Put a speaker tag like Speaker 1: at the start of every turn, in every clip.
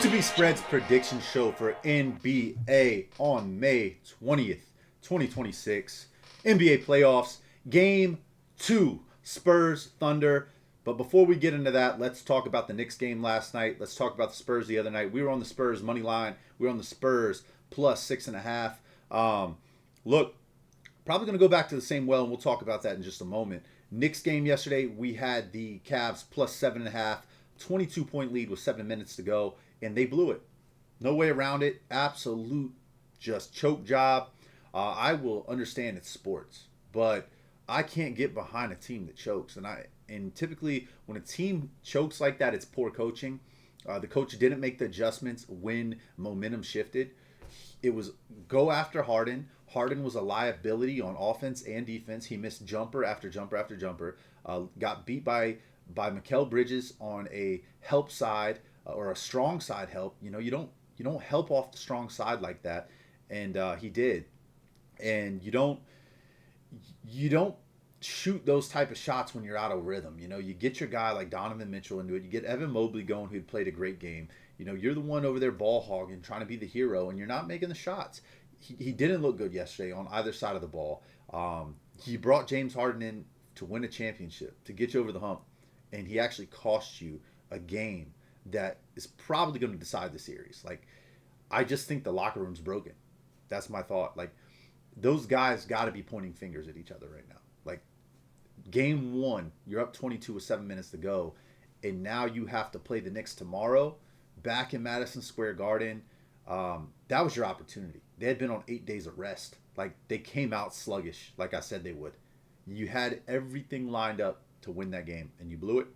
Speaker 1: Otbspreads prediction show for NBA on May 20th, 2026. NBA playoffs, game 2, Spurs, Thunder. But before we get into that, let's talk about the Knicks game last night. Let's talk about the Spurs the other night. We were on the Spurs money line. We were on the Spurs plus 6.5. Look, probably going to go back to the same well, and we'll talk about that in just a moment. Knicks game yesterday, we had the Cavs plus 7.5, 22-point lead with 7 minutes to go, and they blew it. No way around it. Absolute just choke job. I will understand it's sports, but I can't get behind a team that chokes. And typically when a team chokes like that, it's poor coaching. The coach didn't make the adjustments when momentum shifted. It was go after Harden. Harden was a liability on offense and defense. He missed jumper after jumper after jumper. Got beat by Mikal Bridges on a help side or a strong side help. You don't help off the strong side like that, and he did. And you don't shoot those type of shots when you're out of rhythm. You get your guy like Donovan Mitchell into it. You get Evan Mobley going, who'd played a great game. You're the one over there ball hogging, trying to be the hero, and you're not making the shots. He didn't look good yesterday on either side of the ball. He brought James Harden in to win a championship, to get you over the hump, and he actually cost you a game that is probably going to decide the series. Like, I just think the locker room's broken. That's my thought. Like, those guys got to be pointing fingers at each other right now. Like, game 1, you're up 22 with 7 minutes to go, and now you have to play the Knicks tomorrow back in Madison Square Garden. That was your opportunity. They had been on 8 days of rest. Like, they came out sluggish, like I said they would. You had everything lined up to win that game, and you blew it.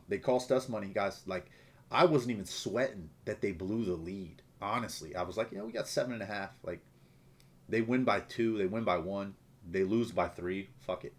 Speaker 1: They cost us money, guys. Like, I wasn't even sweating that they blew the lead. Honestly, I was like, we got 7.5. Like, they win by 2, they win by 1, they lose by 3. Fuck it.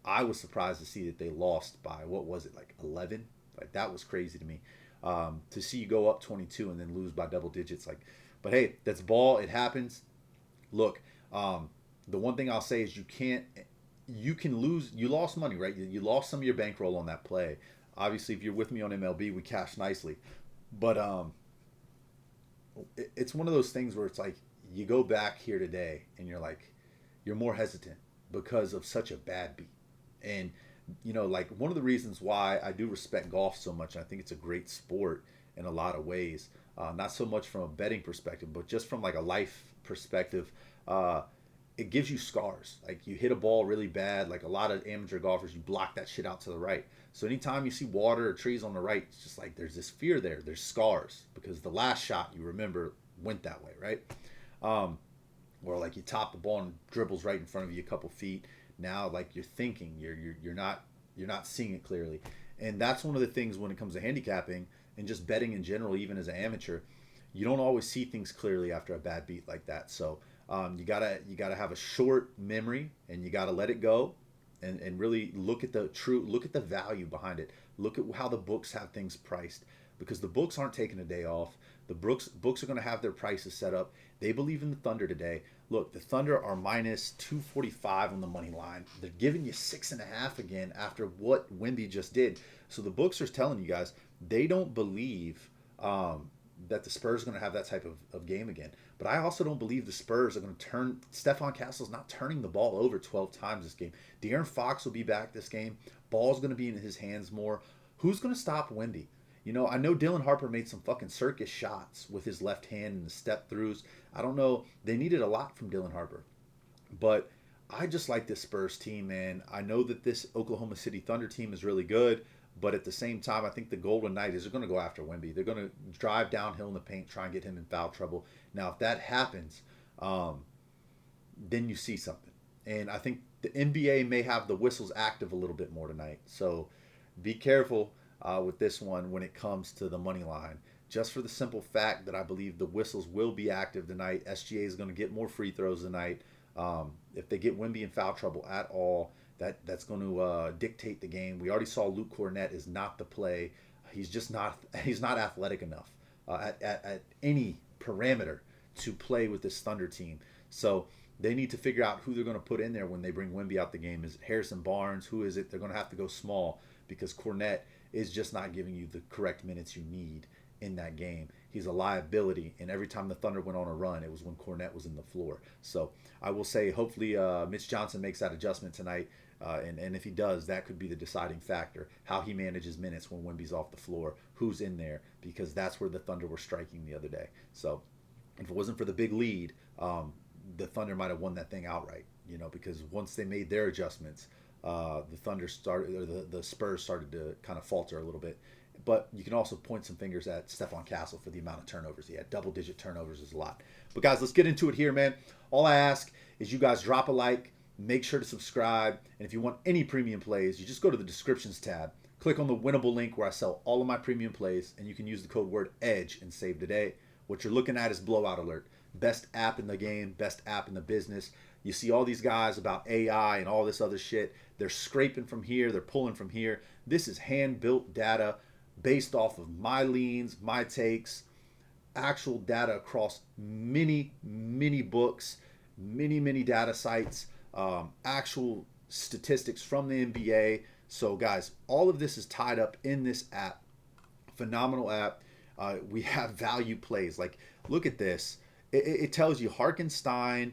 Speaker 1: I was surprised to see that they lost by, what was it, like 11? Like, that was crazy to me. To see you go up 22 and then lose by double digits, like, but hey, that's ball. It happens. Look, the one thing I'll say is you can lose. You lost money, right? You lost some of your bankroll on that play. Obviously, if you're with me on MLB, we cashed nicely, but it's one of those things where it's like you go back here today and you're more hesitant because of such a bad beat. And like, one of the reasons why I do respect golf so much, and I think it's a great sport in a lot of ways, not so much from a betting perspective, but just from like a life perspective. It gives you scars. Like, you hit a ball really bad, like a lot of amateur golfers, you block that shit out to the right. So anytime you see water or trees on the right, it's just like there's this fear there. There's scars because the last shot you remember went that way, right? Or like you top the ball and dribbles right in front of you a couple feet. Now, like, you're thinking, you're not seeing it clearly. And that's one of the things when it comes to handicapping and just betting in general, even as an amateur, you don't always see things clearly after a bad beat like that. So you gotta have a short memory, and you gotta let it go, and really look at the value behind it. Look at how the books have things priced, because the books aren't taking a day off. The books are going to have their prices set up. They believe in the Thunder today. Look, the Thunder are minus 245 on the money line. They're giving you 6.5 again after what Wemby just did. So the books are telling you guys they don't believe that the Spurs are going to have that type of game again. But I also don't believe the Spurs are going to turn. Stephon Castle's not turning the ball over 12 times this game. De'Aaron Fox will be back this game. Ball's going to be in his hands more. Who's going to stop Wemby? I know Dylan Harper made some fucking circus shots with his left hand and the step throughs. I don't know. They needed a lot from Dylan Harper. But I just like this Spurs team, man. I know that this Oklahoma City Thunder team is really good, but at the same time, I think the Golden Knights are going to go after Wemby. They're going to drive downhill in the paint, try and get him in foul trouble. Now, if that happens, then you see something. And I think the NBA may have the whistles active a little bit more tonight. So be careful with this one when it comes to the money line. Just for the simple fact that I believe the whistles will be active tonight. SGA is going to get more free throws tonight. If they get Wemby in foul trouble at all, that's going to dictate the game. We already saw Luke Cornett is not the play. He's not athletic enough at any parameter to play with this Thunder team. So they need to figure out who they're going to put in there when they bring Wemby out the game. Is it Harrison Barnes? Who is it? They're going to have to go small because Cornett is just not giving you the correct minutes you need. in that game. He's a liability, and every time the Thunder went on a run, it was when Cornette was in the floor. So I will say, hopefully, Mitch Johnson makes that adjustment tonight, and if he does, that could be the deciding factor. How he manages minutes when Wemby's off the floor, who's in there, because that's where the Thunder were striking the other day. So if it wasn't for the big lead, the Thunder might have won that thing outright. Because once they made their adjustments, the Thunder started, or the Spurs started to kind of falter a little bit. But you can also point some fingers at Stephon Castle for the amount of turnovers he had. Double-digit turnovers is a lot. But guys, let's get into it here, man. All I ask is you guys drop a like, make sure to subscribe, and if you want any premium plays, you just go to the descriptions tab, click on the Winible link where I sell all of my premium plays, and you can use the code word EDGE and save today. What you're looking at is Blowout Alert. Best app in the game, best app in the business. You see all these guys about AI and all this other shit. They're scraping from here, they're pulling from here. This is hand-built data based off of my leans, my takes, actual data across many books, many data sites, actual statistics from the NBA. So guys, all of this is tied up in this app. Phenomenal app. We have value plays. Like, look at this. It tells you Harkenstein,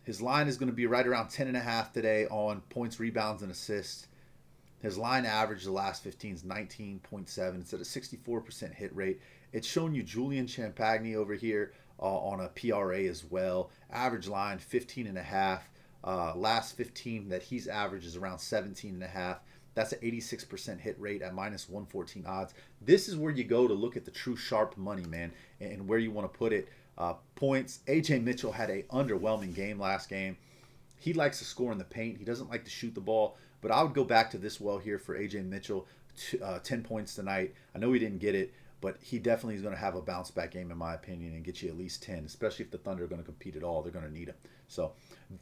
Speaker 1: his line is going to be right around 10.5 today on points, rebounds, and assists. His line average the last 15 is 19.7. It's at a 64% hit rate. It's showing you Julian Champagny over here on a PRA as well. Average line 15.5. Last 15 that he's averaged is around 17.5. That's an 86% hit rate at minus 114 odds. This is where you go to look at the true sharp money, man, and where you want to put it. Points. AJ Mitchell had an underwhelming game last game. He likes to score in the paint. He doesn't like to shoot the ball. But I would go back to this well here for AJ Mitchell. 10 points tonight. I know he didn't get it, but he definitely is going to have a bounce back game in my opinion and get you at least 10, especially if the Thunder are going to compete at all. They're going to need him. So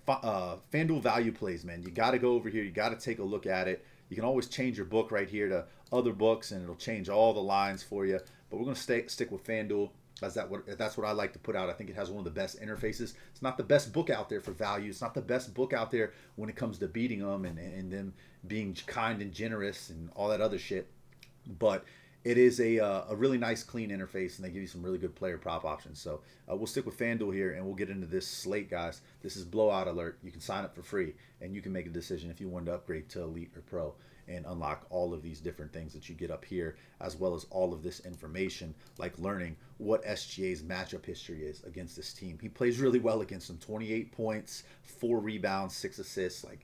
Speaker 1: FanDuel value plays, man. You got to go over here. You got to take a look at it. You can always change your book right here to other books, and it'll change all the lines for you. But we're going to stick with FanDuel. That's what I like to put out. I think it has one of the best interfaces. It's not the best book out there for value. It's not the best book out there when it comes to beating them and them being kind and generous and all that other shit. But it is a really nice, clean interface, and they give you some really good player prop options. So we'll stick with FanDuel here, and we'll get into this slate, guys. This is Blowout Alert. You can sign up for free, and you can make a decision if you want to upgrade to Elite or Pro and unlock all of these different things that you get up here, as well as all of this information, like learning what SGA's matchup history is against this team. He plays really well against them. 28 points, 4 rebounds, 6 assists. Like,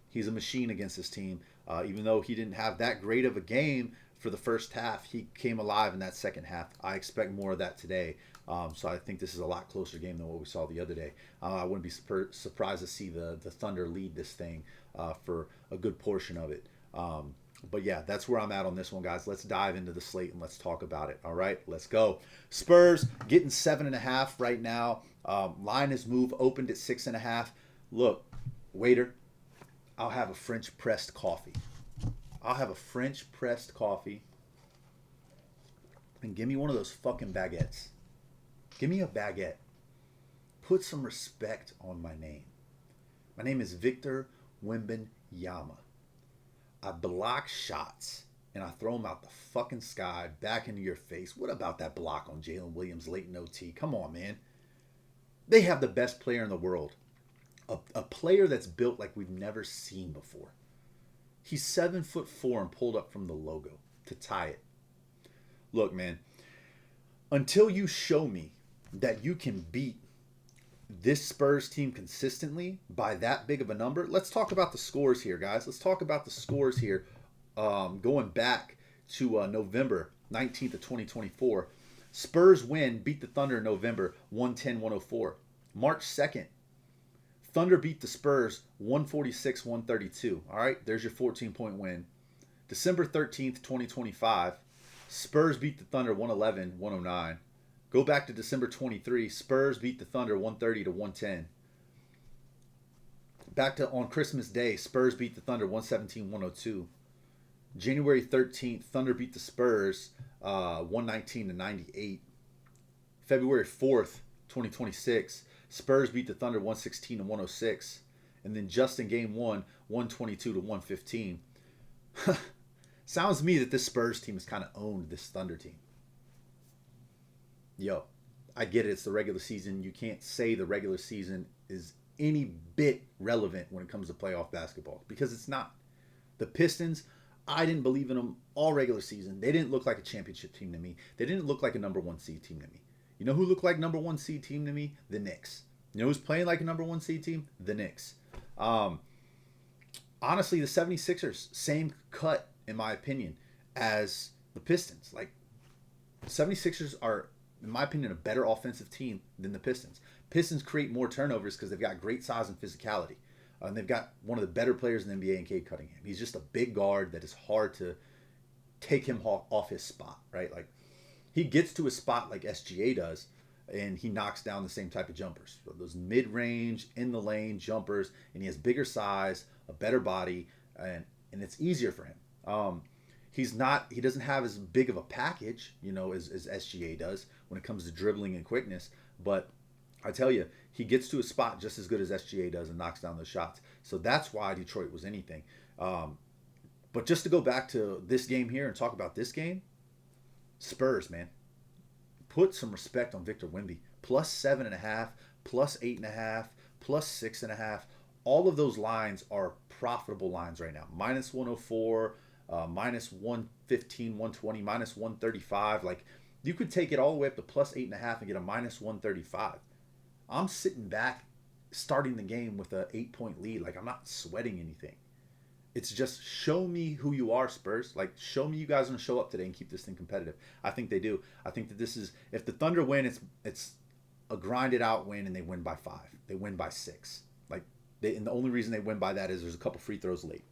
Speaker 1: he's a machine against this team. Even though he didn't have that great of a game for the first half, he came alive in that second half. I expect more of that today. So I think this is a lot closer game than what we saw the other day. I wouldn't be surprised to see the Thunder lead this thing for a good portion of it. But yeah, that's where I'm at on this one, guys. Let's dive into the slate and let's talk about it. All right, let's go. Spurs getting 7.5 right now. Line has moved, opened at 6.5. Look, waiter, I'll have a French pressed coffee. I'll have a French pressed coffee. And give me one of those fucking baguettes. Give me a baguette. Put some respect on my name. My name is Victor Wembanyama. I block shots, and I throw them out the fucking sky, back into your face. What about that block on Jalen Williams late in OT? Come on, man. They have the best player in the world. A player that's built like we've never seen before. He's 7'4" and pulled up from the logo to tie it. Look, man, until you show me that you can beat this Spurs team consistently by that big of a number. Let's talk about the scores here, guys. Let's talk about the scores here going back to November 19th of 2024. Spurs beat the Thunder in November 110-104. March 2nd, Thunder beat the Spurs 146-132. All right, there's your 14-point win. December 13th, 2025, Spurs beat the Thunder 111-109. Go back to December 23. Spurs beat the Thunder 130-110. Back to on Christmas Day, Spurs beat the Thunder 117-102. January 13th, Thunder beat the Spurs 119-98. February 4th, 2026, Spurs beat the Thunder 116-106. And then just in game 1, 122-115. Sounds to me that this Spurs team has kind of owned this Thunder team. Yo, I get it. It's the regular season. You can't say the regular season is any bit relevant when it comes to playoff basketball because it's not. The Pistons, I didn't believe in them all regular season. They didn't look like a championship team to me. They didn't look like a number one seed team to me. You know who looked like number one seed team to me? The Knicks. You know who's playing like a number one seed team? The Knicks. Um, Honestly, the 76ers, same cut, in my opinion, as the Pistons. Like, the 76ers are, in my opinion, a better offensive team than the Pistons. Pistons create more turnovers because they've got great size and physicality. And they've got one of the better players in the NBA in Cade Cunningham. He's just a big guard that is hard to take him off his spot, right? Like, he gets to a spot like SGA does, and he knocks down the same type of jumpers. So those mid-range, in the lane jumpers, and he has bigger size, a better body, and it's easier for him. He doesn't have as big of a package, as SGA does when it comes to dribbling and quickness, but I tell you, he gets to a spot just as good as SGA does and knocks down those shots. So that's why Detroit was anything. But just to go back to this game here and talk about this game, Spurs, man, put some respect on Victor Wimby. Plus 7.5, plus 8.5, plus 6.5. All of those lines are profitable lines right now. Minus 104, minus 115, 120, minus 135. Like, you could take it all the way up to plus 8.5 and get a minus 135. I'm sitting back starting the game with a 8-point lead. Like, I'm not sweating anything. It's just show me who you are, Spurs. Like, show me you guys are going to show up today and keep this thing competitive. I think they do. I think that this is, if the Thunder win, it's a grinded out win and they win by 5. They win by 6. Like, and the only reason they win by that is there's a couple free throws late.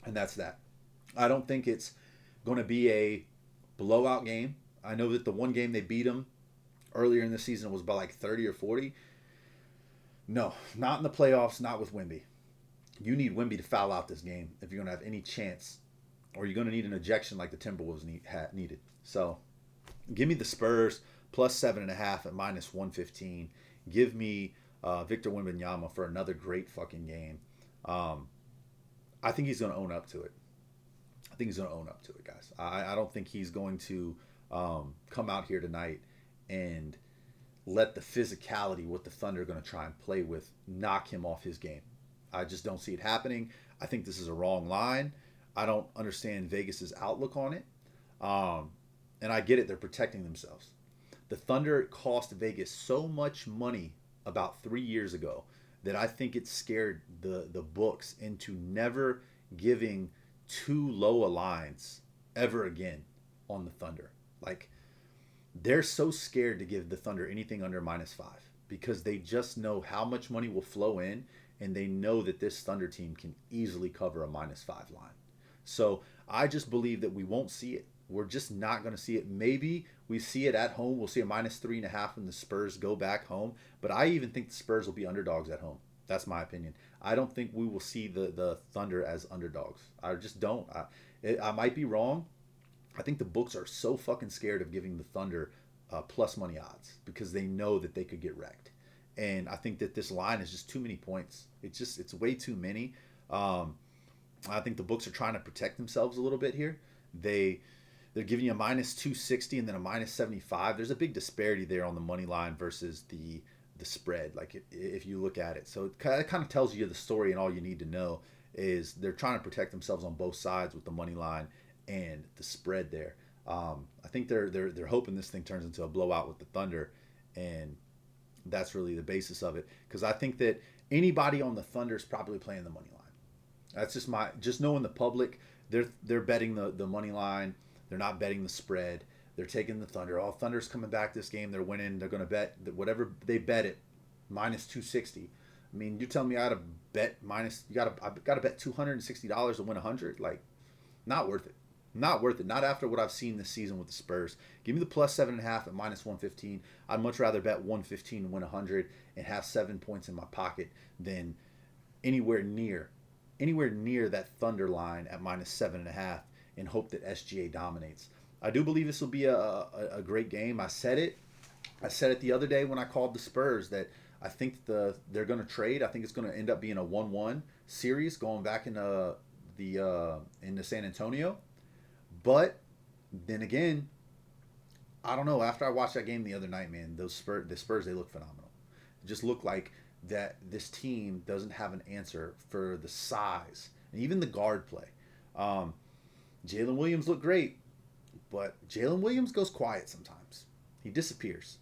Speaker 1: And that's that. I don't think it's going to be a blowout game. I know that the one game they beat them earlier in the season was by like 30 or 40. No, not in the playoffs, not with Wimby. You need Wimby to foul out this game if you're going to have any chance, or you're going to need an ejection like the Timberwolves needed. So give me the Spurs plus 7.5 at minus 115. Give me Victor Wembanyama for another great fucking game. I think he's going to own up to it. Guys. I don't think he's going to come out here tonight and let the physicality, what the Thunder are going to try and play with, knock him off his game. I just don't see it happening. I think this is a wrong line. I don't understand Vegas's outlook on it. And I get it. They're protecting themselves. The Thunder cost Vegas so much money about 3 years ago that I think it scared the books into never giving too low a lines ever again on the Thunder. Like, they're so scared to give the Thunder anything under minus 5 because they just know how much money will flow in, and they know that this Thunder team can easily cover a minus 5 line. So I just believe that we won't see it. We're just not going to see it. Maybe we see it at home. We'll see a minus 3.5 when the Spurs go back home. But I even think the Spurs will be underdogs at home. That's my opinion. I don't think we will see the Thunder as underdogs. I just don't. I might be wrong. I think the books are so fucking scared of giving the Thunder plus money odds because they know that they could get wrecked. And I think that this line is just too many points. It's way too many. I think the books are trying to protect themselves a little bit here. They're giving you a minus 260 and then a minus 75. There's a big disparity there on the money line versus the spread, like if you look at it. So it kind of tells you the story, and all you need to know is they're trying to protect themselves on both sides with the money line and the spread there. I think they're hoping this thing turns into a blowout with the Thunder, and that's really the basis of it. Because I think that anybody on the Thunder is probably playing the money line. That's just knowing the public. They're betting the money line. They're not betting the spread. They're taking the Thunder. Oh, Thunder's coming back this game. They're winning. They're going to bet whatever they bet it minus 260. I mean, you're telling me I got to bet minus? I got to bet $260 to win 100? Like, not worth it. Not worth it. Not after what I've seen this season with the Spurs. Give me the plus 7.5 at minus 115. I'd much rather bet 115 and win 100 and have 7 points in my pocket than anywhere near that Thunder line at minus 7.5 and hope that SGA dominates. I do believe this will be a great game. I said it the other day when I called the Spurs that I think they're going to trade. I think it's going to end up being a 1-1 series going back into San Antonio. But then again, I don't know. After I watched that game the other night, man, the Spurs, they look phenomenal. It just looked like that this team doesn't have an answer for the size and even the guard play. Um, Jalen Williams looked great, but Jalen Williams goes quiet sometimes. He disappears.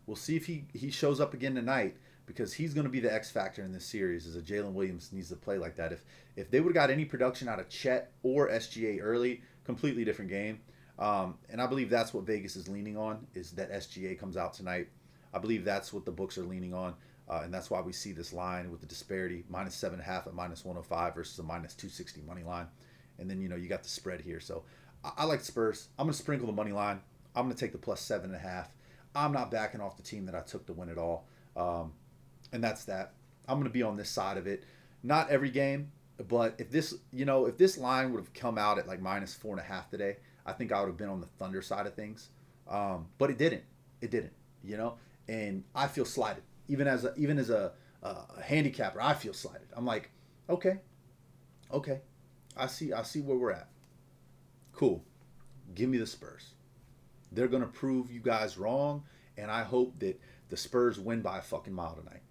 Speaker 1: We'll see if he shows up again tonight because he's going to be the X factor in this series. As a Jalen Williams needs to play like that. If they would have got any production out of Chet or SGA early, completely different game. And I believe that's what Vegas is leaning on, is that SGA comes out tonight. I believe that's what the books are leaning on. And that's why we see this line with the disparity, -7.5 at -105 versus a -260 money line. And then, you got the spread here. So I like Spurs. I'm going to sprinkle the money line. I'm going to take the +7.5. I'm not backing off the team that I took to win it all. And that's that. I'm going to be on this side of it. Not every game, but if this line would have come out at like -4.5 today, I think I would have been on the Thunder side of things. But it didn't. It didn't. And I feel slighted. Even as a handicapper, I feel slighted. I'm like, okay, I see where we're at. Cool. Give me the Spurs. They're gonna prove you guys wrong, and I hope that the Spurs win by a fucking mile tonight,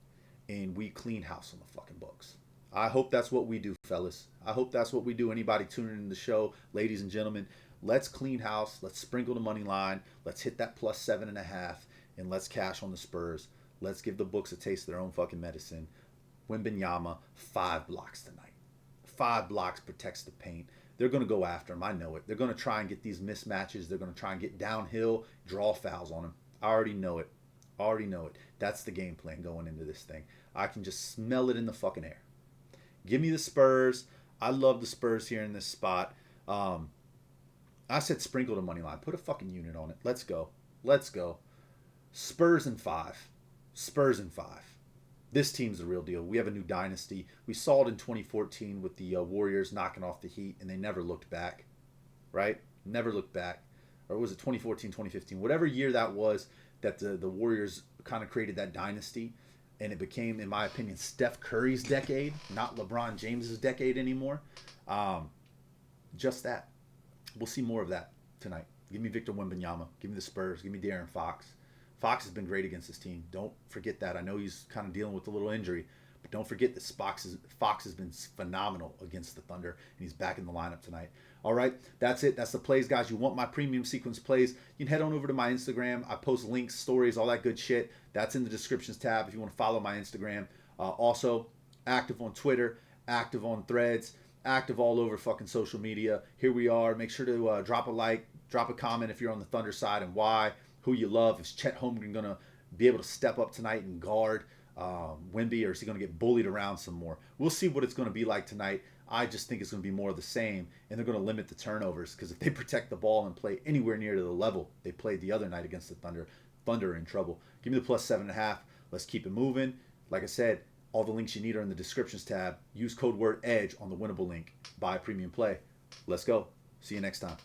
Speaker 1: and we clean house on the fucking books. I hope that's what we do, fellas. I hope that's what we do. Anybody tuning in the show, ladies and gentlemen, let's clean house. Let's sprinkle the money line. Let's hit that +7.5, and let's cash on the Spurs. Let's give the books a taste of their own fucking medicine. Wembanyama, 5 blocks tonight. 5 blocks protects the paint. They're going to go after him. I know it. They're going to try and get these mismatches. They're going to try and get downhill, draw fouls on him. I already know it. That's the game plan going into this thing. I can just smell it in the fucking air. Give me the Spurs. I love the Spurs here in this spot. I said sprinkle the money line. Put a fucking unit on it. Let's go. Spurs in 5. This team's the real deal. We have a new dynasty. We saw it in 2014 with the Warriors knocking off the Heat, and they never looked back, right? Never looked back. Or was it 2014, 2015? Whatever year that was that the Warriors kind of created that dynasty, and it became, in my opinion, Steph Curry's decade, not LeBron James's decade anymore. Just that. We'll see more of that tonight. Give me Victor Wembanyama. Give me the Spurs. Give me De'Aaron Fox. Fox has been great against this team. Don't forget that. I know he's kind of dealing with a little injury, but don't forget that Fox has been phenomenal against the Thunder, and he's back in the lineup tonight. All right, that's it. That's the plays, guys. You want my premium sequence plays, you can head on over to my Instagram. I post links, stories, all that good shit. That's in the descriptions tab if you want to follow my Instagram. Also, active on Twitter, active on Threads, active all over fucking social media. Here we are. Make sure to drop a like, drop a comment if you're on the Thunder side and why. Who you love. Is Chet Holmgren going to be able to step up tonight and guard Wemby, or is he going to get bullied around some more? We'll see what it's going to be like tonight. I just think it's going to be more of the same, and they're going to limit the turnovers, because if they protect the ball and play anywhere near to the level they played the other night against the Thunder are in trouble. Give me the +7.5. Let's keep it moving. Like I said, all the links you need are in the descriptions tab. Use code word EDGE on the Winible link. Buy a premium play. Let's go. See you next time.